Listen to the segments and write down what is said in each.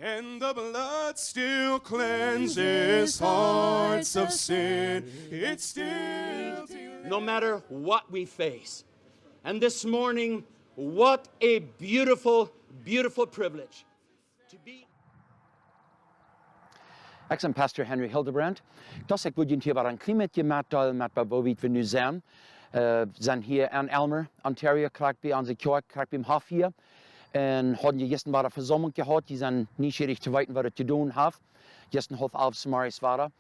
And the blood still cleanses hearts of sin. It still no matter what we face. And this morning, what a beautiful, beautiful privilege to be. Ik ben pastor Henry Hildebrand. Dus ik wil jullie hier een klein beetje meedelen met waar we nu zijn. We zijn hier in Elmer, Ontario, krijg bij onze kerk, krijg bij Hof hier. En hadden je gisteren een verzameling gehad, die zijn nieuwsgierig te weten wat het te doen heeft. Gisteren half 11 Samaris waren.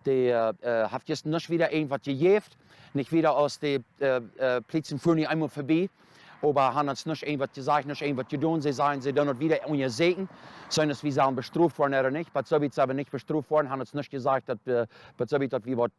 Die heeft gisteren niet wieder een wat gegeven. Nicht wieder aus den Plätzen fuhren nicht einmal vorbei. Aber haben uns nicht irgendwas gesagt, nicht irgendwas getan. Sie sagen, sie dann wieder ohne Segen. Sollen es wie sagen, bestraft worden oder nicht. Bei so wird es aber nicht bestraft worden. Haben uns nicht gesagt, dass so wird wir was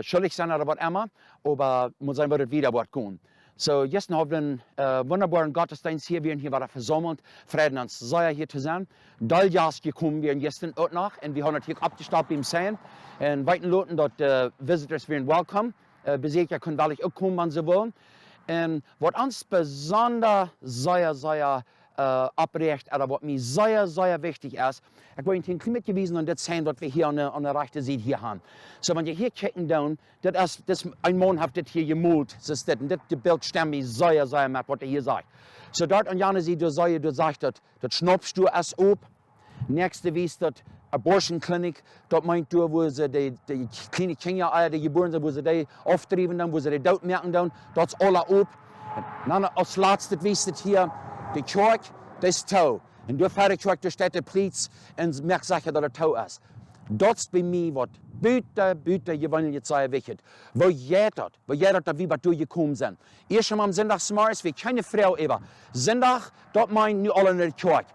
schuldig sind oder was immer. Aber muss sein, wird es wieder was gehen. So, jetzt haben wir einen wunderbaren Gottesdienst hier. Wir hier wieder versammelt. Freuen uns sehr hier zu sein. Daljas gekommen wir gestern auch noch. Und wir haben hier abgestaubt beim Sein. Und weiten Leuten dort Visitors werden welcome. Besucher können wirklich auch kommen, wenn sie wollen. Und was uns besonders sehr abricht, oder was mir sehr wichtig ist, ich will Ihnen ein klein gewesen und das sehen, was wir hier an der rechten Seite hier haben. So, wenn ihr hier checken down, das ein Mann hat das hier gemalt, das Bild stimmt mir sehr mit, was er hier sagt. So, dort an jener Seite, du sagst, das schnappst du es ab. Nächste Wies, das Abortion-Klinik, dort meint du, wo sie die kleinen Kinder, die geboren sind, wo sie die auftrieben, wo sie die Tod merken, dort ist alle ab. Dann als letztes wisst ihr hier, die Kirche, das ist Tau. Und du fährst die Kirche, da steht der Plitz und merkst sicher, dass er Tau ist. Das ist bei mir, was bitte, ihr wollt jetzt sagen, wichtig. Wo jeder, wie wir durchgekommen sind. Erst am Sonntag, wie keine Frau über. Sonntag, dort meint nu alle in der Kirche.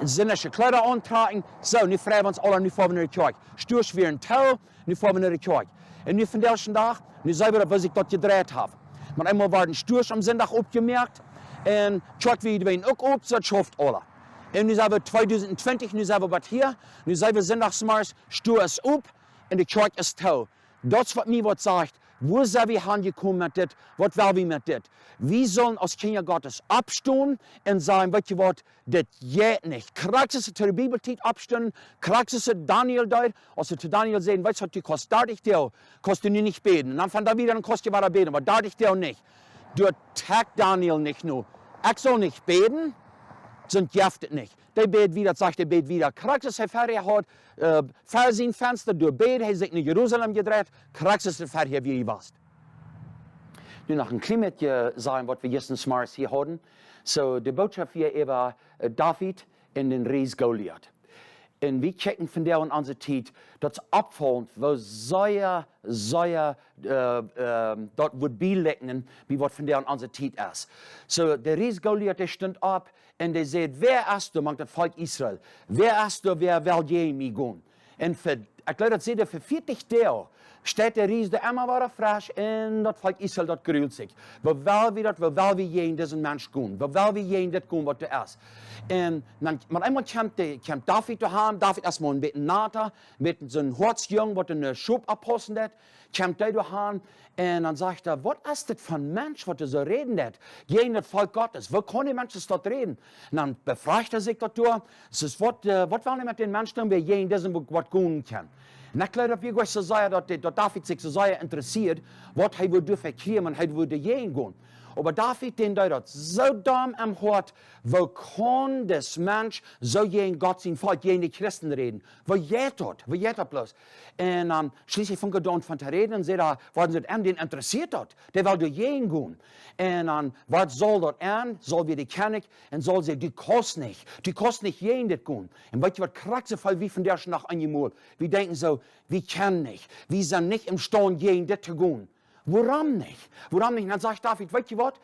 Sinnliche Kleider antragen, so, nu freuen wir uns alle, nu fahren wir in die Kirche. Stößt wir in Tau, nu fahren wir in die Kirche. Und nu von diesem Tag, nu sagen wir, was ich dort gedreht habe. Man einmal war den Stöß am Sonntag aufgemerkt, und Kirche wieder auch auf, so schafft alle. Und nu sagen wir 2020, nu sagen wir was hier, nu sagen wir Sonntagsmars, Stöß auf, und die Kirche ist Tau. Das, was mir was sagt, wo sind wir angekommen mit das, was wollen wir mit das? Wir sollen als Kinder Gottes abstehen und sagen, weißt du was, das geht nicht. Kriegst du zur Bibelzeit abstehen, kriegst du zu Daniel dort, als du zu Daniel sehen, weißt du, was du kostet, da dich dir, kostet du nicht beten. Und dann von da wieder, dann kostet du weiter beten, aber da dich dir nicht. Du tagt Daniel nicht nur. Ich soll nicht beten, sind jaftet nicht. Der bet wieder, sagt der bet wieder. Kriegst du fertig hat, Fernsehfenster, du bet, er sich in Jerusalem gedreht, kriegst du fertig, wie du warst. Nu noch ein klein bisschen sagen, was wir jetzt in Smars hier hatten. So, die Botschaft hier über David in den Ries Goliath. Und wir checken von der und unserer Zeit, das abfallend, wo dort wird belegnen, wie was von der und unserer Zeit ist. So, der Ries Goliath, der stand ab und der sagt, wer ist du, mag das Volk Israel? Wer ist du, wer will je mich gehen? Und ich glaube, das seht ihr, für 40 Jahre steht der Ries, der immer war frisch, und das Volk Israel dort gerührt sich. Wo will wir je in diesen Mensch gehen? Wo will wir je in das gehen, was du ist? Und dann, einmal kommt David daheim, David erstmal ein bisschen nahe, mit so einem Hortsjungen, was in der Schub abhossen hat, kommt der daheim, und dann sagt er, was ist das für ein Mensch, was du so reden hat? Gegen das Volk Gottes, wo kann die Menschen dort reden? Und dann befragt er sich dort, was wollen wir mit den Menschen, wir je in diesem, was gehen können? Und ich glaube, wie ich so sagen, dass David sich so sehr interessiert, was er würde verkehren und er würde gehen gehen. Aber David, den dort so dumm am Hort, wo kann das Mensch so gegen Gott sein Volk, gegen die Christen reden? Wo geht das bloß? Und schließlich von Geduld von der Reden, und sie da, was sie den interessiert hat, der will durch jeden gehen. Und was soll dort an? Soll wir die kennen? Und soll sie, die kostet nicht jeden das gehen. Und weißt du, was kriegt sie voll wie von der schon nach einmal? Wir denken so, wir können nicht, wir sind nicht imstande, jeden das zu gehen. Warum nicht? Und dann sagt David, weißt du was?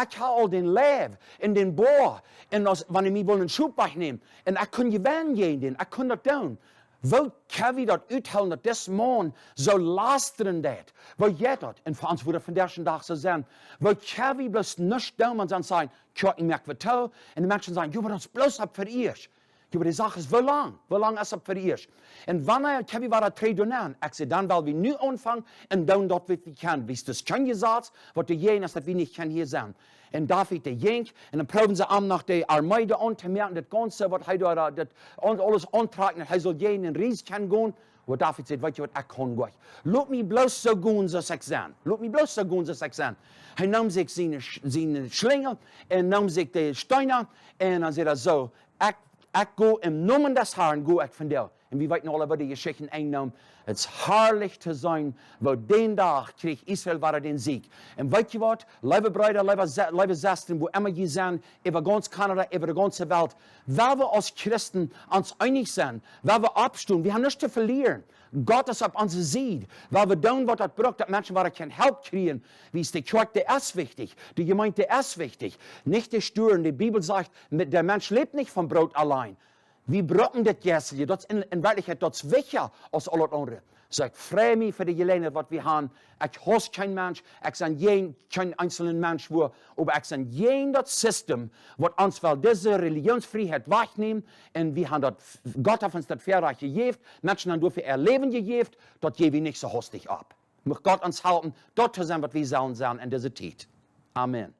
Ich habe all den Leib in den Bohr, und wenn ich mir einen Schub wegnehmen, und ich kann gewinnen gehen, ich kann das tun. Wo kann ich das uthalen, dass das Mann so lastern wird? Wo geht das? Und für uns würde von der Tag so sein. Wo kann ich bloß nicht tun und dann sagen, ich merke was toll, und die Menschen sagen, du, was das bloß ab für ihr. Aber die Sache ist, wie lang ist es für dich? Und wann kann wir das treten an? Ich sage, dann, weil wir nu anfangen und dann dort, was wir können. Wie ist das schon gesagt, was die Jäger ist, dass wir nicht hier sein. Und David, der Jenk, und dann proben sie an nach der Armee an, zu merken, das Ganze, was er da, das alles antragen, er soll jeden in Ries kann gehen. Wo David sagt, weißt du was, ich kann gleich. Lass mich bloß so gehen, als ich sein. Lass mich bloß so gehen, als ich sein. Er nahm sich seine Schlinge, er nahm sich die Steine, und dann sagt er so, ich gehe im Namen des Herrn, gehe ich von dir. Und wir weiten alle, was die Geschichten einnehmen. Es ist herrlich zu sein, wo den Tag kriegt Israel war den Sieg. Und weißt du was, liebe Brüder, liebe Schwestern, wo immer wir sind, über ganz Kanada, über die ganze Welt, weil wir als Christen uns einig sind, weil wir abstimmen, wir haben nichts zu verlieren. Gott ist auf uns Seite, weil wir tun, was das braucht, dass Menschen kein Help kriegen. Wie ist die Kirche, der ist wichtig, die Gemeinde ist wichtig. Nicht die Stören, die Bibel sagt, der Mensch lebt nicht vom Brot allein. Wir brauchen das jetzt, das in Wirklichkeit das ist wichtiger als alles andere. So, ich freue mich für die Gelegenheit, was wir haben. Ich hasse keinen Mensch, ich sage keinen einzelnen Mensch, aber ich sage das System, was uns will diese Religionsfreiheit wegnehmen, und wir haben das, Gott hat uns das Verreich gegeben, Menschen haben dafür ihr Leben gegeben, das gebe ich nicht so hastig ab. Muss Gott uns helfen, dort zu sein, was wir sollen sein in dieser Zeit. Amen.